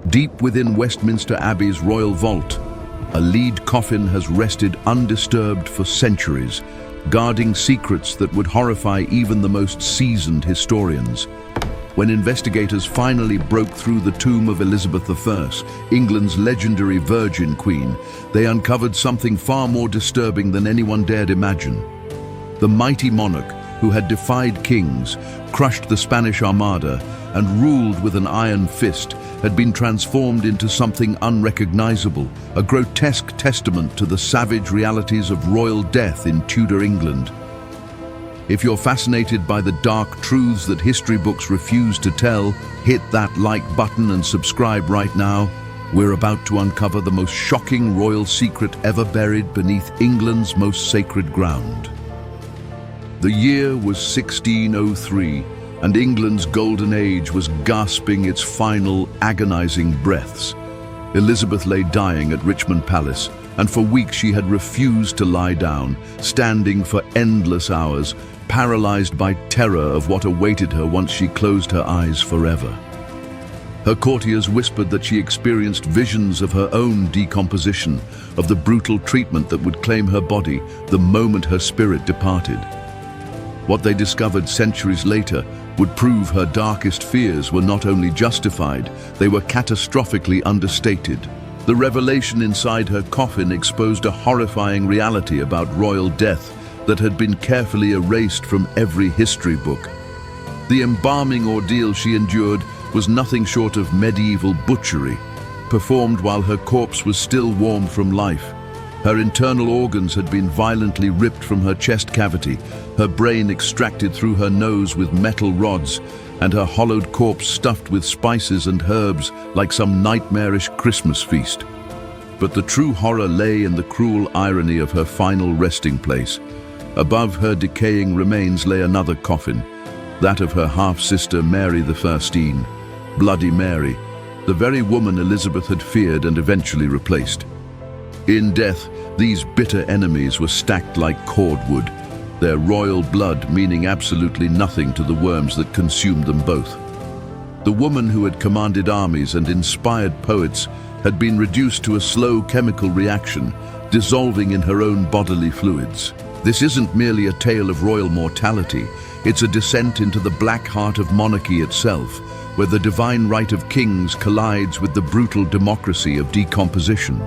Deep within Westminster Abbey's royal vault, a lead coffin has rested undisturbed for centuries, guarding secrets that would horrify even the most seasoned historians. When investigators finally broke through the tomb of Elizabeth I, England's legendary Virgin Queen, they uncovered something far more disturbing than anyone dared imagine. The mighty monarch, who had defied kings, crushed the Spanish Armada, and ruled with an iron fist, had been transformed into something unrecognizable, a grotesque testament to the savage realities of royal death in Tudor England. If you're fascinated by the dark truths that history books refuse to tell, hit that like button and subscribe right now. We're about to uncover the most shocking royal secret ever buried beneath England's most sacred ground. The year was 1603, and England's golden age was gasping its final, agonizing breaths. Elizabeth lay dying at Richmond Palace, and for weeks she had refused to lie down, standing for endless hours, paralyzed by terror of what awaited her once she closed her eyes forever. Her courtiers whispered that she experienced visions of her own decomposition, of the brutal treatment that would claim her body the moment her spirit departed. What they discovered centuries later would prove her darkest fears were not only justified, they were catastrophically understated. The revelation inside her coffin exposed a horrifying reality about royal death that had been carefully erased from every history book. The embalming ordeal she endured was nothing short of medieval butchery, performed while her corpse was still warm from life. Her internal organs had been violently ripped from her chest cavity, her brain extracted through her nose with metal rods, and her hollowed corpse stuffed with spices and herbs like some nightmarish Christmas feast. But the true horror lay in the cruel irony of her final resting place. Above her decaying remains lay another coffin, that of her half-sister Mary the Firstine, Bloody Mary, the very woman Elizabeth had feared and eventually replaced. In death, these bitter enemies were stacked like cordwood, their royal blood meaning absolutely nothing to the worms that consumed them both. The woman who had commanded armies and inspired poets had been reduced to a slow chemical reaction, dissolving in her own bodily fluids. This isn't merely a tale of royal mortality, it's a descent into the black heart of monarchy itself, where the divine right of kings collides with the brutal democracy of decomposition.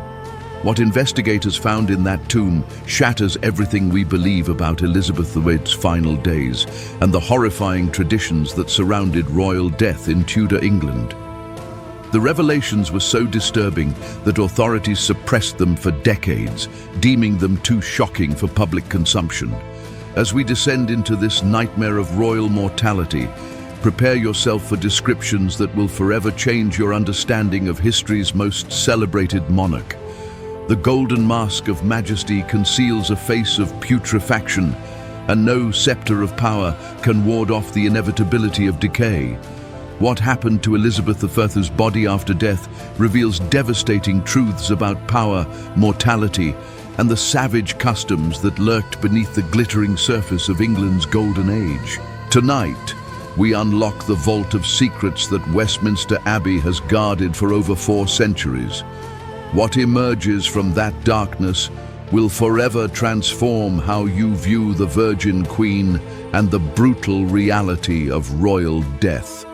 What investigators found in that tomb shatters everything we believe about Elizabeth I's final days and the horrifying traditions that surrounded royal death in Tudor England. The revelations were so disturbing that authorities suppressed them for decades, deeming them too shocking for public consumption. As we descend into this nightmare of royal mortality, prepare yourself for descriptions that will forever change your understanding of history's most celebrated monarch. The golden mask of majesty conceals a face of putrefaction, and no scepter of power can ward off the inevitability of decay. What happened to Elizabeth I's body after death reveals devastating truths about power, mortality, and the savage customs that lurked beneath the glittering surface of England's golden age. Tonight, we unlock the vault of secrets that Westminster Abbey has guarded for over 4 centuries. What emerges from that darkness will forever transform how you view the Virgin Queen and the brutal reality of royal death.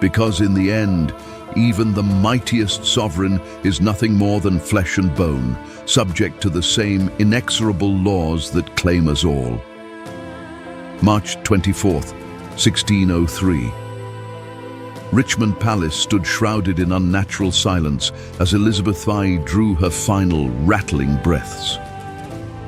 Because in the end, even the mightiest sovereign is nothing more than flesh and bone, subject to the same inexorable laws that claim us all. March 24th, 1603. Richmond Palace stood shrouded in unnatural silence as Elizabeth I drew her final rattling breaths.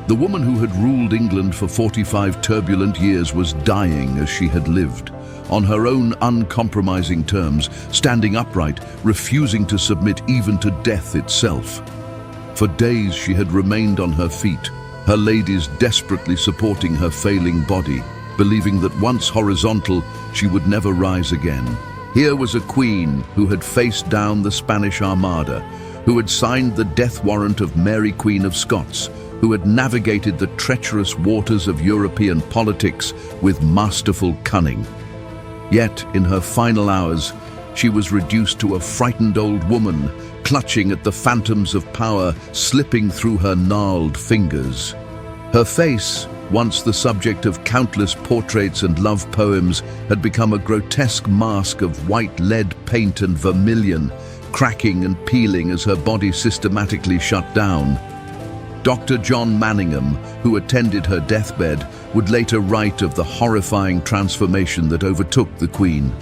The woman who had ruled England for 45 turbulent years was dying as she had lived, on her own uncompromising terms, standing upright, refusing to submit even to death itself. For days she had remained on her feet, her ladies desperately supporting her failing body, believing that once horizontal, she would never rise again. Here was a queen who had faced down the Spanish Armada, who had signed the death warrant of Mary Queen of Scots, who had navigated the treacherous waters of European politics with masterful cunning. Yet, in her final hours, she was reduced to a frightened old woman, clutching at the phantoms of power slipping through her gnarled fingers. Her face, once the subject of countless portraits and love poems, had become a grotesque mask of white lead paint and vermilion, cracking and peeling as her body systematically shut down. Dr. John Manningham, who attended her deathbed, would later write of the horrifying transformation that overtook the Queen.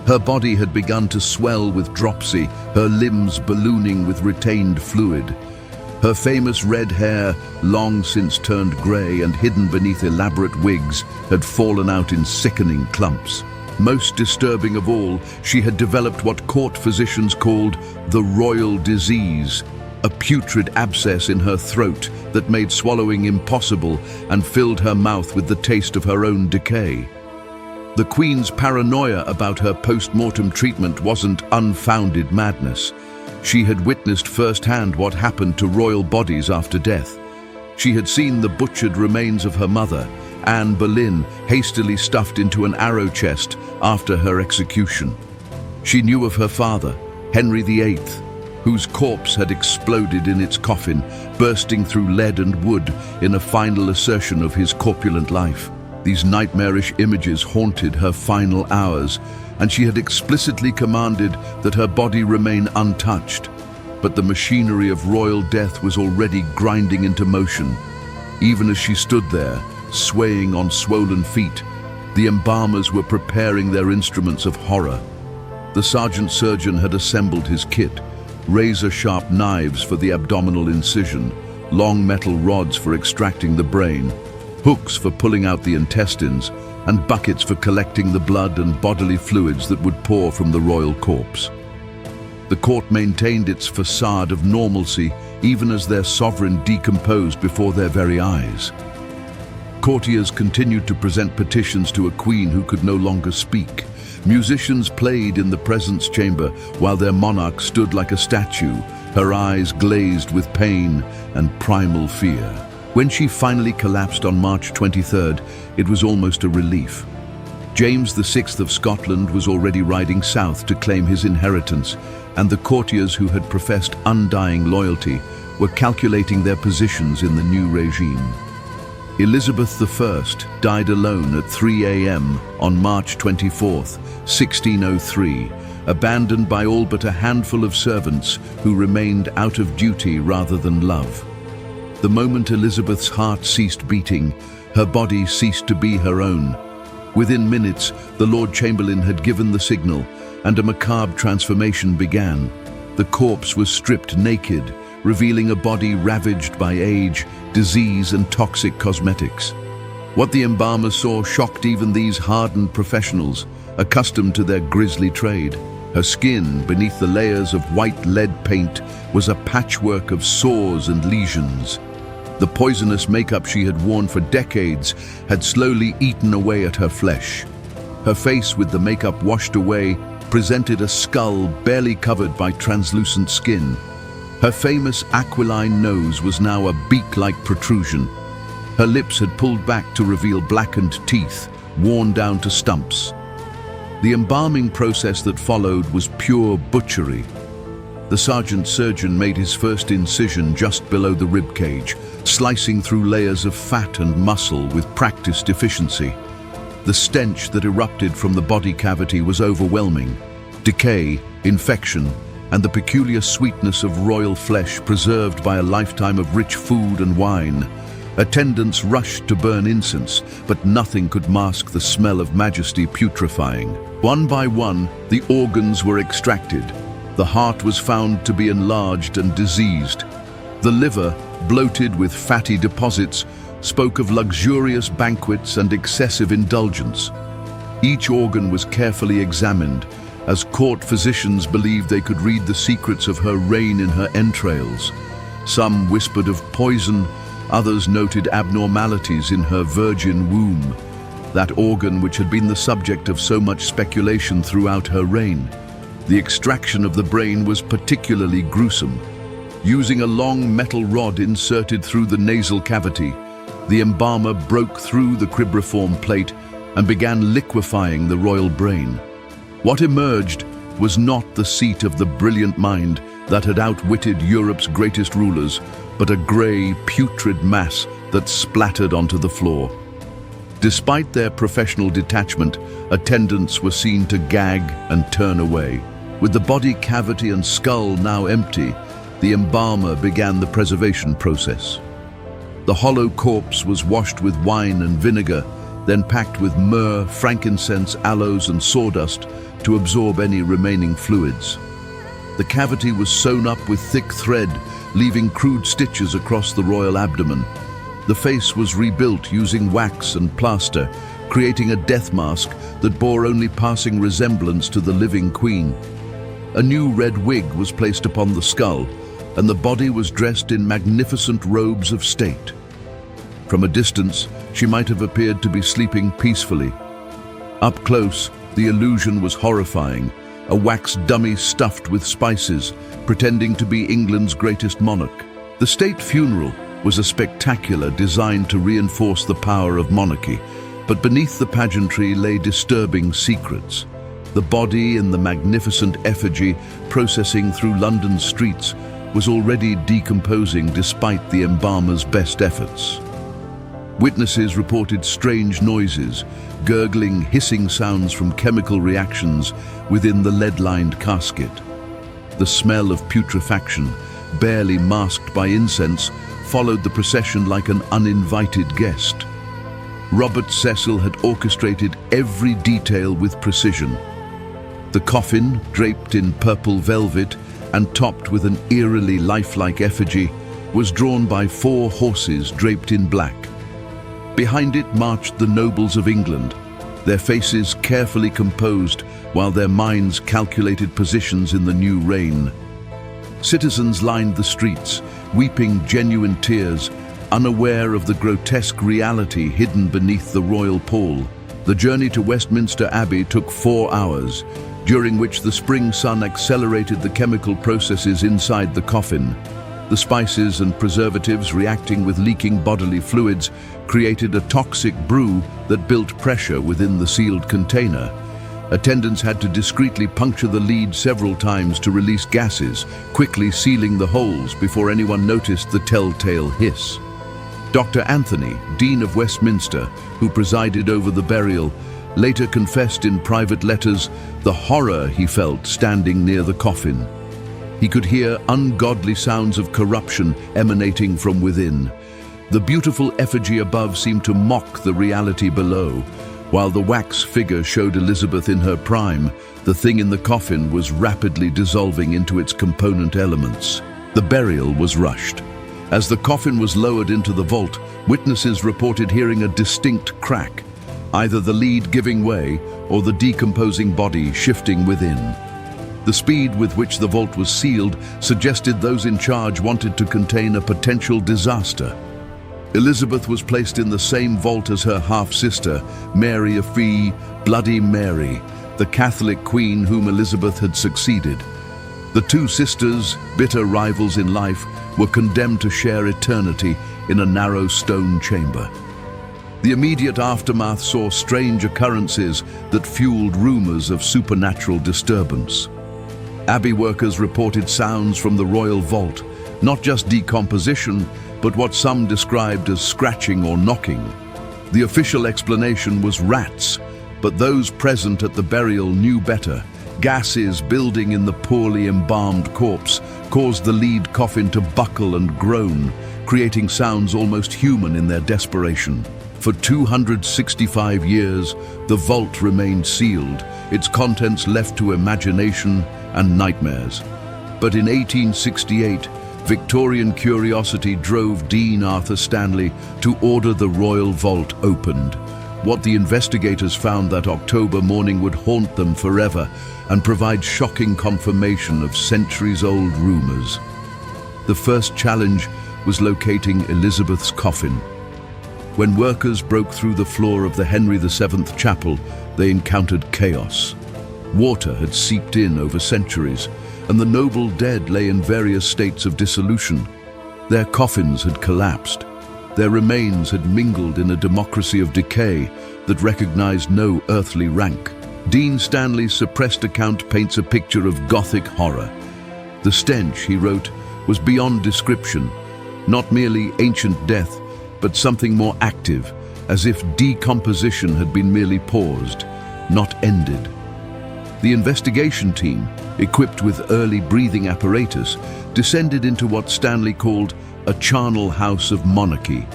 Her body had begun to swell with dropsy, her limbs ballooning with retained fluid. Her famous red hair, long since turned grey and hidden beneath elaborate wigs, had fallen out in sickening clumps. Most disturbing of all, she had developed what court physicians called the royal disease, a putrid abscess in her throat that made swallowing impossible and filled her mouth with the taste of her own decay. The Queen's paranoia about her post-mortem treatment wasn't unfounded madness. She had witnessed firsthand what happened to royal bodies after death. She had seen the butchered remains of her mother, Anne Boleyn, hastily stuffed into an arrow chest after her execution. She knew of her father, Henry VIII, whose corpse had exploded in its coffin, bursting through lead and wood in a final assertion of his corpulent life. These nightmarish images haunted her final hours, and she had explicitly commanded that her body remain untouched. But the machinery of royal death was already grinding into motion. Even as she stood there, swaying on swollen feet, the embalmers were preparing their instruments of horror. The sergeant surgeon had assembled his kit: razor-sharp knives for the abdominal incision, long metal rods for extracting the brain, hooks for pulling out the intestines, and buckets for collecting the blood and bodily fluids that would pour from the royal corpse. The court maintained its facade of normalcy even as their sovereign decomposed before their very eyes. Courtiers continued to present petitions to a queen who could no longer speak. Musicians played in the presence chamber while their monarch stood like a statue, her eyes glazed with pain and primal fear. When she finally collapsed on March 23rd, it was almost a relief. James VI of Scotland was already riding south to claim his inheritance, and the courtiers who had professed undying loyalty were calculating their positions in the new regime. Elizabeth I died alone at 3 a.m. on March 24, 1603, abandoned by all but a handful of servants who remained out of duty rather than love. The moment Elizabeth's heart ceased beating, her body ceased to be her own. Within minutes, the Lord Chamberlain had given the signal, and a macabre transformation began. The corpse was stripped naked, revealing a body ravaged by age, disease, and toxic cosmetics. What the embalmers saw shocked even these hardened professionals, accustomed to their grisly trade. Her skin, beneath the layers of white lead paint, was a patchwork of sores and lesions. The poisonous makeup she had worn for decades had slowly eaten away at her flesh. Her face, with the makeup washed away, presented a skull barely covered by translucent skin. Her famous aquiline nose was now a beak-like protrusion. Her lips had pulled back to reveal blackened teeth, worn down to stumps. The embalming process that followed was pure butchery. The sergeant surgeon made his first incision just below the ribcage, slicing through layers of fat and muscle with practiced efficiency. The stench that erupted from the body cavity was overwhelming. Decay, infection, and the peculiar sweetness of royal flesh preserved by a lifetime of rich food and wine. Attendants rushed to burn incense, but nothing could mask the smell of majesty putrefying. One by one, the organs were extracted. The heart was found to be enlarged and diseased. The liver, bloated with fatty deposits, spoke of luxurious banquets and excessive indulgence. Each organ was carefully examined, as court physicians believed they could read the secrets of her reign in her entrails. Some whispered of poison, others noted abnormalities in her virgin womb, that organ which had been the subject of so much speculation throughout her reign. The extraction of the brain was particularly gruesome. Using a long metal rod inserted through the nasal cavity, the embalmer broke through the cribriform plate and began liquefying the royal brain. What emerged was not the seat of the brilliant mind that had outwitted Europe's greatest rulers, but a grey, putrid mass that splattered onto the floor. Despite their professional detachment, attendants were seen to gag and turn away. With the body cavity and skull now empty, the embalmer began the preservation process. The hollow corpse was washed with wine and vinegar, then packed with myrrh, frankincense, aloes, and sawdust to absorb any remaining fluids. The cavity was sewn up with thick thread, leaving crude stitches across the royal abdomen. The face was rebuilt using wax and plaster, creating a death mask that bore only passing resemblance to the living queen. A new red wig was placed upon the skull, and the body was dressed in magnificent robes of state. From a distance, she might have appeared to be sleeping peacefully. Up close, the illusion was horrifying, a wax dummy stuffed with spices, pretending to be England's greatest monarch. The state funeral was a spectacular designed to reinforce the power of monarchy, but beneath the pageantry lay disturbing secrets. The body in the magnificent effigy processing through London's streets was already decomposing despite the embalmer's best efforts. Witnesses reported strange noises, gurgling, hissing sounds from chemical reactions within the lead-lined casket. The smell of putrefaction, barely masked by incense, followed the procession like an uninvited guest. Robert Cecil had orchestrated every detail with precision. The coffin, draped in purple velvet and topped with an eerily lifelike effigy, was drawn by 4 horses draped in black. Behind it marched the nobles of England, their faces carefully composed while their minds calculated positions in the new reign. Citizens lined the streets, weeping genuine tears, unaware of the grotesque reality hidden beneath the royal pall. The journey to Westminster Abbey took 4 hours, during which the spring sun accelerated the chemical processes inside the coffin. The spices and preservatives reacting with leaking bodily fluids created a toxic brew that built pressure within the sealed container. Attendants had to discreetly puncture the lead several times to release gases, quickly sealing the holes before anyone noticed the telltale hiss. Dr. Anthony, Dean of Westminster, who presided over the burial, later confessed in private letters the horror he felt standing near the coffin. He could hear ungodly sounds of corruption emanating from within. The beautiful effigy above seemed to mock the reality below. While the wax figure showed Elizabeth in her prime, the thing in the coffin was rapidly dissolving into its component elements. The burial was rushed. As the coffin was lowered into the vault, witnesses reported hearing a distinct crack, either the lead giving way or the decomposing body shifting within. The speed with which the vault was sealed suggested those in charge wanted to contain a potential disaster. Elizabeth was placed in the same vault as her half-sister, Mary of Fee, Bloody Mary, the Catholic queen whom Elizabeth had succeeded. The 2 sisters, bitter rivals in life, were condemned to share eternity in a narrow stone chamber. The immediate aftermath saw strange occurrences that fueled rumors of supernatural disturbance. Abbey workers reported sounds from the royal vault, not just decomposition, but what some described as scratching or knocking. The official explanation was rats, but those present at the burial knew better. Gases building in the poorly embalmed corpse caused the lead coffin to buckle and groan, creating sounds almost human in their desperation. For 265 years, the vault remained sealed, its contents left to imagination and nightmares. But in 1868, Victorian curiosity drove Dean Arthur Stanley to order the royal vault opened. What the investigators found that October morning would haunt them forever and provide shocking confirmation of centuries-old rumors. The first challenge was locating Elizabeth's coffin. When workers broke through the floor of the Henry VII Chapel, they encountered chaos. Water had seeped in over centuries, and the noble dead lay in various states of dissolution. Their coffins had collapsed. Their remains had mingled in a democracy of decay that recognized no earthly rank. Dean Stanley's suppressed account paints a picture of Gothic horror. The stench, he wrote, was beyond description, not merely ancient death, but something more active, as if decomposition had been merely paused, not ended. The investigation team, equipped with early breathing apparatus, descended into what Stanley called a charnel house of monarchy.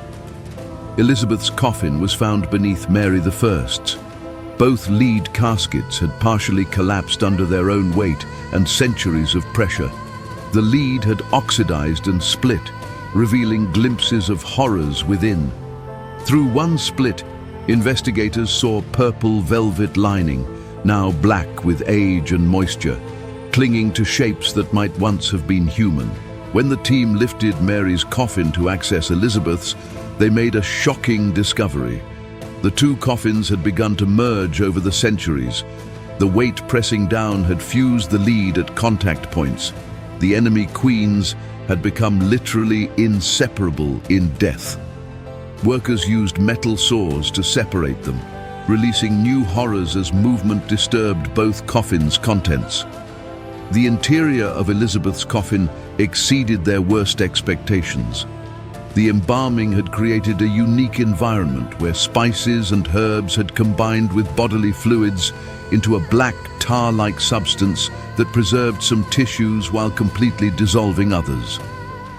Elizabeth's coffin was found beneath Mary I's. Both lead caskets had partially collapsed under their own weight and centuries of pressure. The lead had oxidized and split, revealing glimpses of horrors within. Through one split, investigators saw purple velvet lining, now black with age and moisture, clinging to shapes that might once have been human. When the team lifted Mary's coffin to access Elizabeth's, they made a shocking discovery. The two coffins had begun to merge over the centuries. The weight pressing down had fused the lead at contact points. The enemy queens had become literally inseparable in death. Workers used metal saws to separate them, releasing new horrors as movement disturbed both coffins' contents. The interior of Elizabeth's coffin exceeded their worst expectations. The embalming had created a unique environment where spices and herbs had combined with bodily fluids into a black tar-like substance that preserved some tissues while completely dissolving others.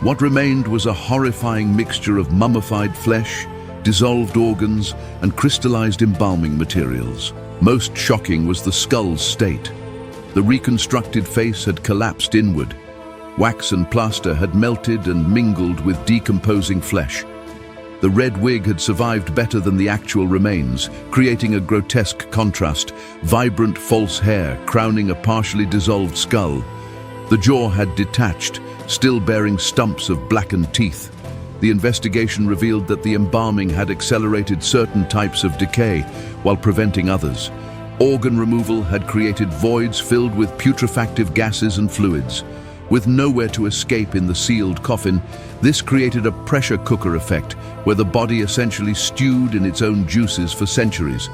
What remained was a horrifying mixture of mummified flesh, dissolved organs, and crystallized embalming materials. Most shocking was the skull's state. The reconstructed face had collapsed inward. Wax and plaster had melted and mingled with decomposing flesh. The red wig had survived better than the actual remains, creating a grotesque contrast, vibrant false hair crowning a partially dissolved skull. The jaw had detached, still bearing stumps of blackened teeth. The investigation revealed that the embalming had accelerated certain types of decay while preventing others. Organ removal had created voids filled with putrefactive gases and fluids. With nowhere to escape in the sealed coffin, this created a pressure cooker effect where the body essentially stewed in its own juices for centuries,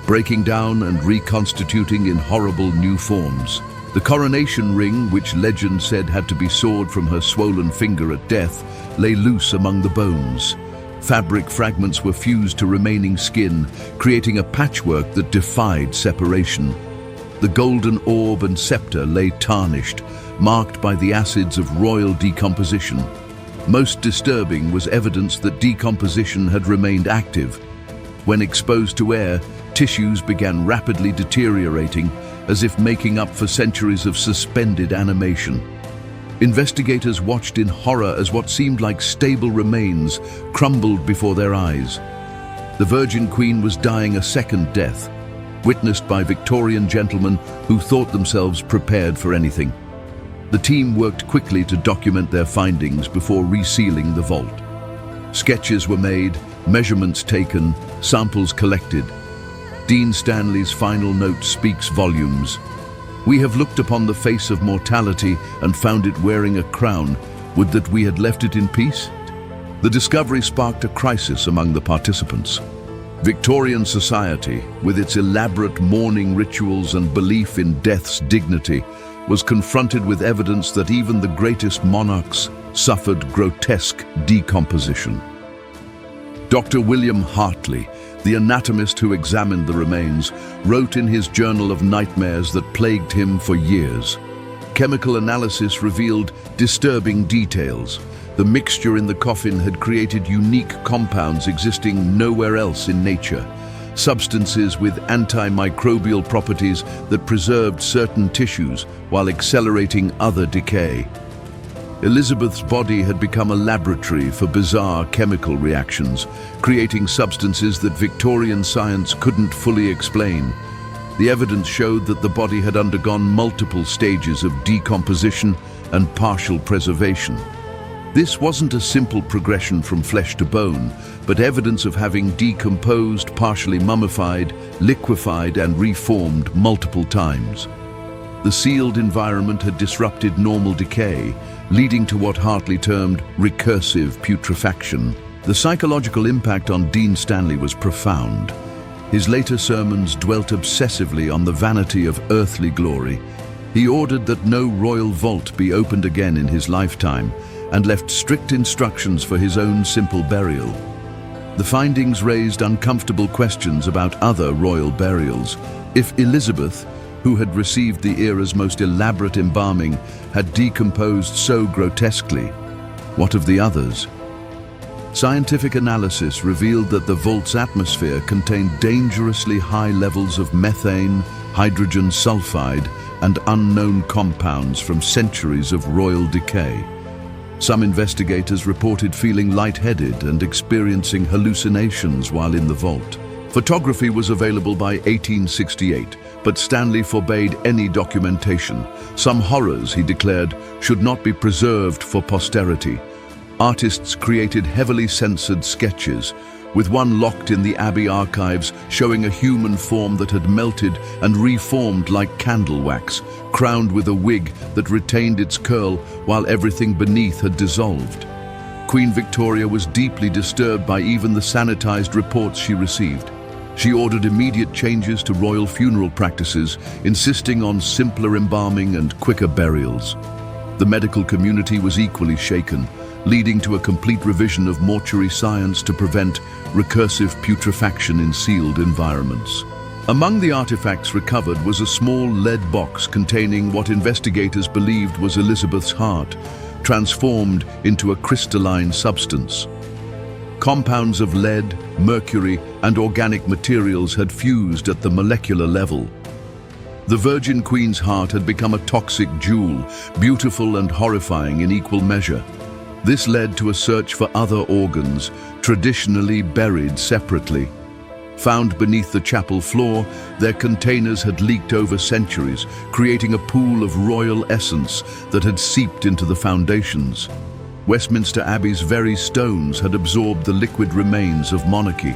breaking down and reconstituting in horrible new forms. The coronation ring, which legend said had to be sawed from her swollen finger at death, lay loose among the bones. Fabric fragments were fused to remaining skin, creating a patchwork that defied separation. The golden orb and scepter lay tarnished, marked by the acids of royal decomposition. Most disturbing was evidence that decomposition had remained active. When exposed to air, tissues began rapidly deteriorating, as if making up for centuries of suspended animation. Investigators watched in horror as what seemed like stable remains crumbled before their eyes. The Virgin Queen was dying a second death, witnessed by Victorian gentlemen who thought themselves prepared for anything. The team worked quickly to document their findings before resealing the vault. Sketches were made, measurements taken, samples collected. Dean Stanley's final note speaks volumes. "We have looked upon the face of mortality and found it wearing a crown. Would that we had left it in peace?" The discovery sparked a crisis among the participants. Victorian society, with its elaborate mourning rituals and belief in death's dignity, was confronted with evidence that even the greatest monarchs suffered grotesque decomposition. Dr. William Hartley, the anatomist who examined the remains, wrote in his journal of nightmares that plagued him for years. Chemical analysis revealed disturbing details. The mixture in the coffin had created unique compounds existing nowhere else in nature. Substances with antimicrobial properties that preserved certain tissues while accelerating other decay. Elizabeth's body had become a laboratory for bizarre chemical reactions, creating substances that Victorian science couldn't fully explain. The evidence showed that the body had undergone multiple stages of decomposition and partial preservation. This wasn't a simple progression from flesh to bone, but evidence of having decomposed, partially mummified, liquefied, and reformed multiple times. The sealed environment had disrupted normal decay, leading to what Hartley termed recursive putrefaction. The psychological impact on Dean Stanley was profound. His later sermons dwelt obsessively on the vanity of earthly glory. He ordered that no royal vault be opened again in his lifetime and left strict instructions for his own simple burial. The findings raised uncomfortable questions about other royal burials. If Elizabeth, who had received the era's most elaborate embalming, had decomposed so grotesquely, what of the others? Scientific analysis revealed that the vault's atmosphere contained dangerously high levels of methane, hydrogen sulfide, and unknown compounds from centuries of royal decay. Some investigators reported feeling lightheaded and experiencing hallucinations while in the vault. Photography was available by 1868, but Stanley forbade any documentation. Some horrors, he declared, should not be preserved for posterity. Artists created heavily censored sketches, with one locked in the Abbey archives showing a human form that had melted and reformed like candle wax, crowned with a wig that retained its curl while everything beneath had dissolved. Queen Victoria was deeply disturbed by even the sanitized reports she received. She ordered immediate changes to royal funeral practices, insisting on simpler embalming and quicker burials. The medical community was equally shaken, leading to a complete revision of mortuary science to prevent recursive putrefaction in sealed environments. Among the artifacts recovered was a small lead box containing what investigators believed was Elizabeth's heart, transformed into a crystalline substance. Compounds of lead, mercury, and organic materials had fused at the molecular level. The Virgin Queen's heart had become a toxic jewel, beautiful and horrifying in equal measure. This led to a search for other organs, traditionally buried separately. Found beneath the chapel floor, their containers had leaked over centuries, creating a pool of royal essence that had seeped into the foundations. Westminster Abbey's very stones had absorbed the liquid remains of monarchy.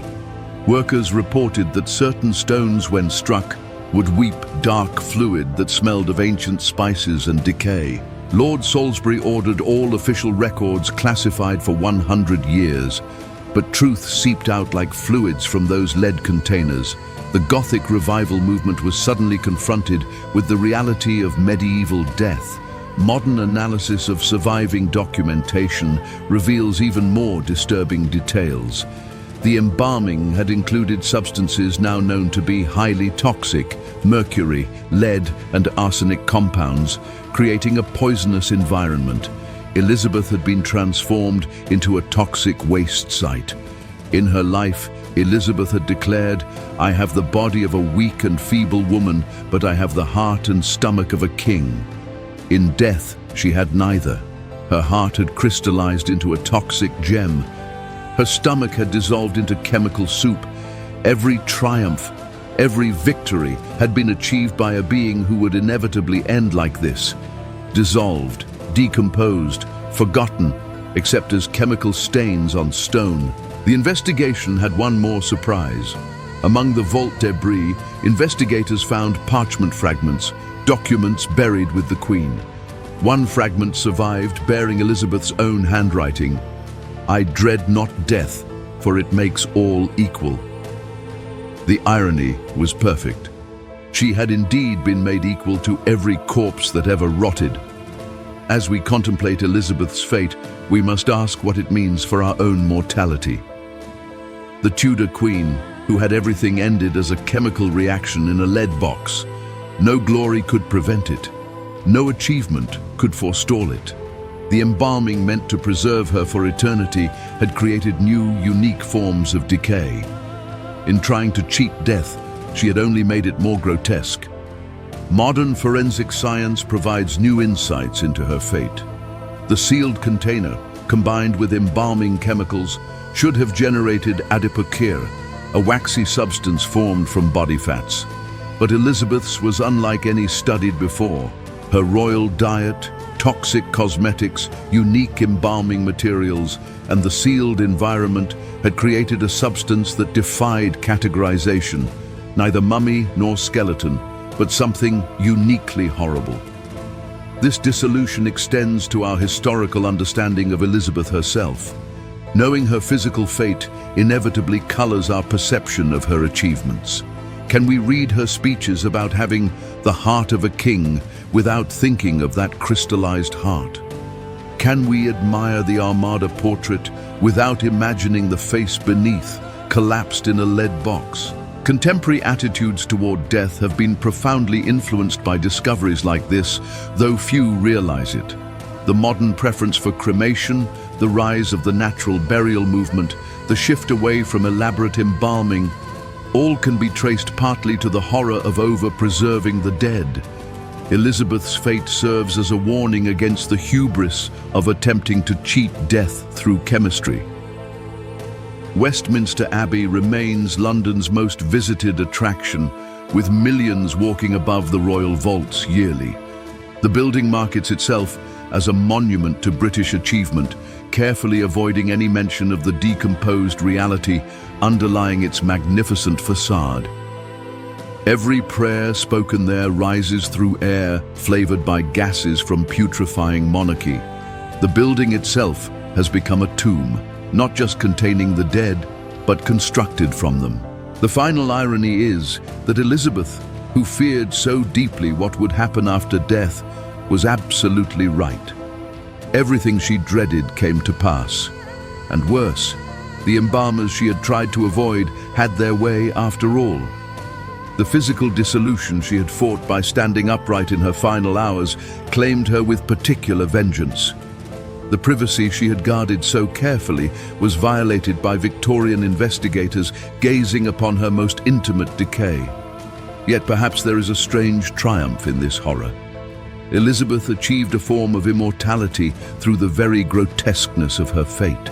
Workers reported that certain stones, when struck, would weep dark fluid that smelled of ancient spices and decay. Lord Salisbury ordered all official records classified for 100 years, but truth seeped out like fluids from those lead containers. The Gothic revival movement was suddenly confronted with the reality of medieval death. Modern analysis of surviving documentation reveals even more disturbing details. The embalming had included substances now known to be highly toxic, mercury, lead, and arsenic compounds, creating a poisonous environment. Elizabeth had been transformed into a toxic waste site. In her life, Elizabeth had declared, "I have the body of a weak and feeble woman, but I have the heart and stomach of a king." In death, she had neither. Her heart had crystallized into a toxic gem. Her stomach had dissolved into chemical soup. Every triumph, every victory had been achieved by a being who would inevitably end like this. Dissolved, decomposed, forgotten, except as chemical stains on stone. The investigation had one more surprise. Among the vault debris, investigators found parchment fragments, documents buried with the Queen. One fragment survived, bearing Elizabeth's own handwriting. "I dread not death, for it makes all equal." The irony was perfect. She had indeed been made equal to every corpse that ever rotted. As we contemplate Elizabeth's fate, we must ask what it means for our own mortality. The Tudor Queen, who had everything ended as a chemical reaction in a lead box. No glory could prevent it. No achievement could forestall it. The embalming meant to preserve her for eternity had created new, unique forms of decay. In trying to cheat death, she had only made it more grotesque. Modern forensic science provides new insights into her fate. The sealed container, combined with embalming chemicals, should have generated adipocere, a waxy substance formed from body fats. But Elizabeth's was unlike any studied before. Her royal diet, toxic cosmetics, unique embalming materials, and the sealed environment had created a substance that defied categorization, neither mummy nor skeleton, but something uniquely horrible. This dissolution extends to our historical understanding of Elizabeth herself. Knowing her physical fate inevitably colors our perception of her achievements. Can we read her speeches about having the heart of a king without thinking of that crystallized heart? Can we admire the Armada portrait without imagining the face beneath, collapsed in a lead box? Contemporary attitudes toward death have been profoundly influenced by discoveries like this, though few realize it. The modern preference for cremation, the rise of the natural burial movement, the shift away from elaborate embalming, all can be traced partly to the horror of over-preserving the dead. Elizabeth's fate serves as a warning against the hubris of attempting to cheat death through chemistry. Westminster Abbey remains London's most visited attraction, with millions walking above the royal vaults yearly. The building markets itself as a monument to British achievement, carefully avoiding any mention of the decomposed reality underlying its magnificent facade. Every prayer spoken there rises through air flavored by gases from putrefying monarchy. The building itself has become a tomb, not just containing the dead, but constructed from them. The final irony is that Elizabeth, who feared so deeply what would happen after death, was absolutely right. Everything she dreaded came to pass. And worse, the embalmers she had tried to avoid had their way after all. The physical dissolution she had fought by standing upright in her final hours claimed her with particular vengeance. The privacy she had guarded so carefully was violated by Victorian investigators gazing upon her most intimate decay. Yet perhaps there is a strange triumph in this horror. Elizabeth achieved a form of immortality through the very grotesqueness of her fate.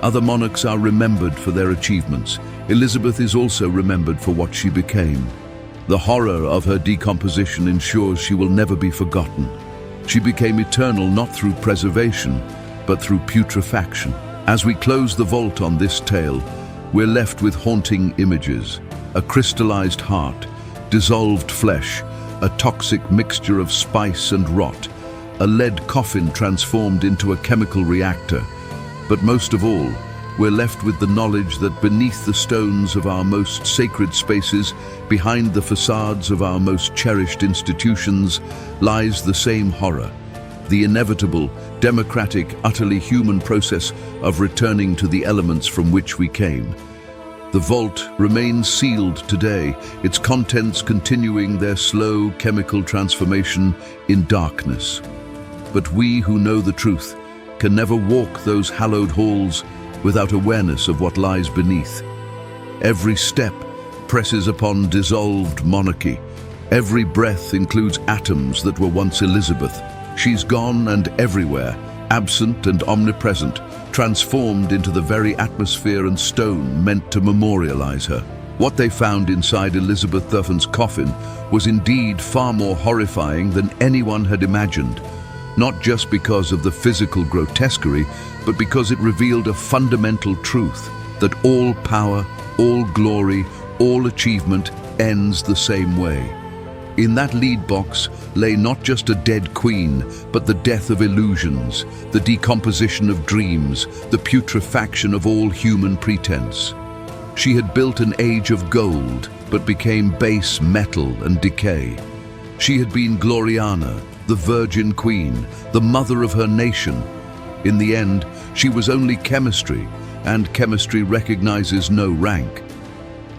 Other monarchs are remembered for their achievements. Elizabeth is also remembered for what she became. The horror of her decomposition ensures she will never be forgotten. She became eternal not through preservation, but through putrefaction. As we close the vault on this tale, we're left with haunting images: a crystallized heart, dissolved flesh, a toxic mixture of spice and rot, a lead coffin transformed into a chemical reactor. But most of all, we're left with the knowledge that beneath the stones of our most sacred spaces, behind the facades of our most cherished institutions, lies the same horror, the inevitable, democratic, utterly human process of returning to the elements from which we came. The vault remains sealed today, its contents continuing their slow chemical transformation in darkness. But we who know the truth can never walk those hallowed halls without awareness of what lies beneath. Every step presses upon dissolved monarchy. Every breath includes atoms that were once Elizabeth. She's gone and everywhere, absent and omnipresent, transformed into the very atmosphere and stone meant to memorialize her. What they found inside Elizabeth Thurfan's coffin was indeed far more horrifying than anyone had imagined. Not just because of the physical grotesquerie, but because it revealed a fundamental truth, that all power, all glory, all achievement ends the same way. In that lead box lay not just a dead queen, but the death of illusions, the decomposition of dreams, the putrefaction of all human pretense. She had built an age of gold, but became base metal and decay. She had been Gloriana, the Virgin Queen, the mother of her nation. In the end, she was only chemistry, and chemistry recognizes no rank.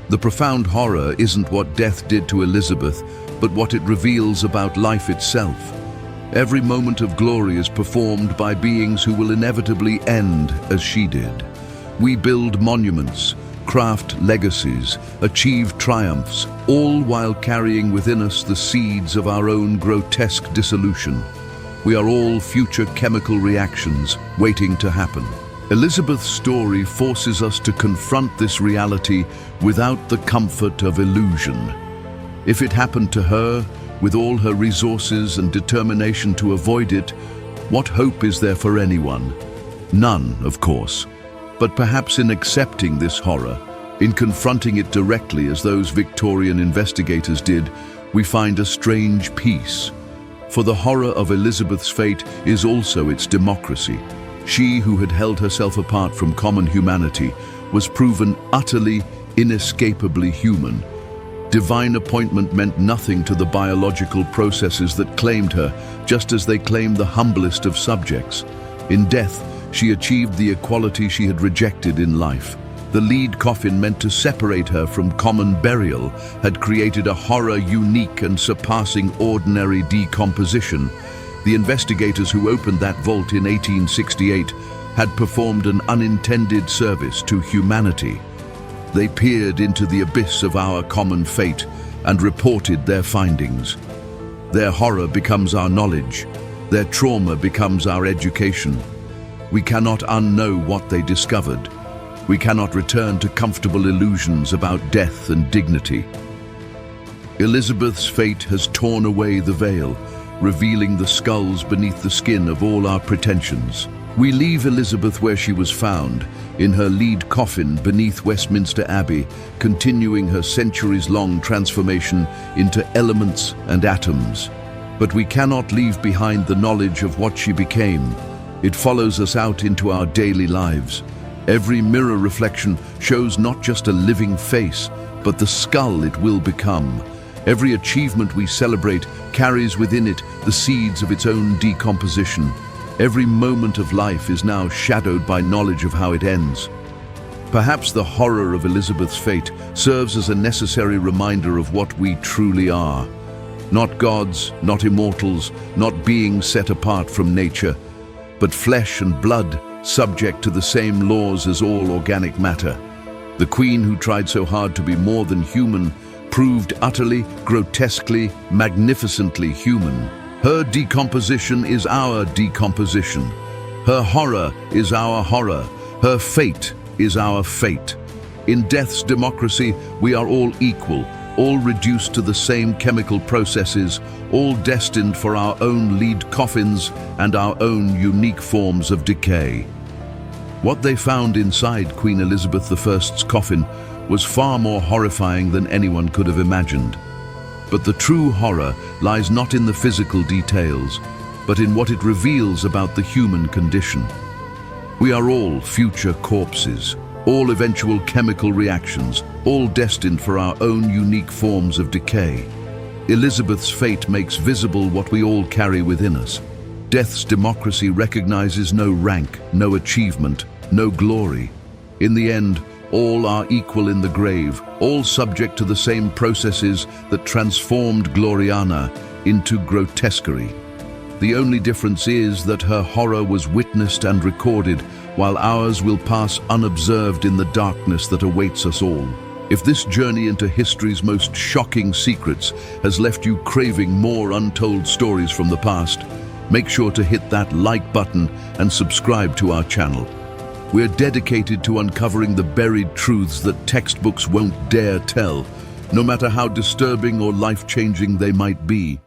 The profound horror isn't what death did to Elizabeth, but what it reveals about life itself. Every moment of glory is performed by beings who will inevitably end as she did. We build monuments, craft legacies, achieve triumphs, all while carrying within us the seeds of our own grotesque dissolution. We are all future chemical reactions waiting to happen. Elizabeth's story forces us to confront this reality without the comfort of illusion. If it happened to her, with all her resources and determination to avoid it, what hope is there for anyone? None, of course. But perhaps in accepting this horror, in confronting it directly as those Victorian investigators did, we find a strange peace. For the horror of Elizabeth's fate is also its democracy. She who had held herself apart from common humanity was proven utterly, inescapably human. Divine appointment meant nothing to the biological processes that claimed her, just as they claimed the humblest of subjects. In death, she achieved the equality she had rejected in life. The lead coffin, meant to separate her from common burial, had created a horror unique and surpassing ordinary decomposition. The investigators who opened that vault in 1868 had performed an unintended service to humanity. They peered into the abyss of our common fate and reported their findings. Their horror becomes our knowledge. Their trauma becomes our education. We cannot unknow what they discovered. We cannot return to comfortable illusions about death and dignity. Elizabeth's fate has torn away the veil, revealing the skulls beneath the skin of all our pretensions. We leave Elizabeth where she was found, in her lead coffin beneath Westminster Abbey, continuing her centuries-long transformation into elements and atoms. But we cannot leave behind the knowledge of what she became. It follows us out into our daily lives. Every mirror reflection shows not just a living face, but the skull it will become. Every achievement we celebrate carries within it the seeds of its own decomposition. Every moment of life is now shadowed by knowledge of how it ends. Perhaps the horror of Elizabeth's fate serves as a necessary reminder of what we truly are. Not gods, not immortals, not beings set apart from nature, but flesh and blood, subject to the same laws as all organic matter. The queen who tried so hard to be more than human proved utterly, grotesquely, magnificently human. Her decomposition is our decomposition. Her horror is our horror. Her fate is our fate. In death's democracy, we are all equal, all reduced to the same chemical processes, all destined for our own lead coffins and our own unique forms of decay. What they found inside Queen Elizabeth I's coffin was far more horrifying than anyone could have imagined. But the true horror lies not in the physical details, but in what it reveals about the human condition. We are all future corpses, all eventual chemical reactions, all destined for our own unique forms of decay. Elizabeth's fate makes visible what we all carry within us. Death's democracy recognizes no rank, no achievement, no glory. In the end, all are equal in the grave, all subject to the same processes that transformed Gloriana into grotesquerie. The only difference is that her horror was witnessed and recorded, while ours will pass unobserved in the darkness that awaits us all. If this journey into history's most shocking secrets has left you craving more untold stories from the past, make sure to hit that like button and subscribe to our channel. We're dedicated to uncovering the buried truths that textbooks won't dare tell, no matter how disturbing or life-changing they might be.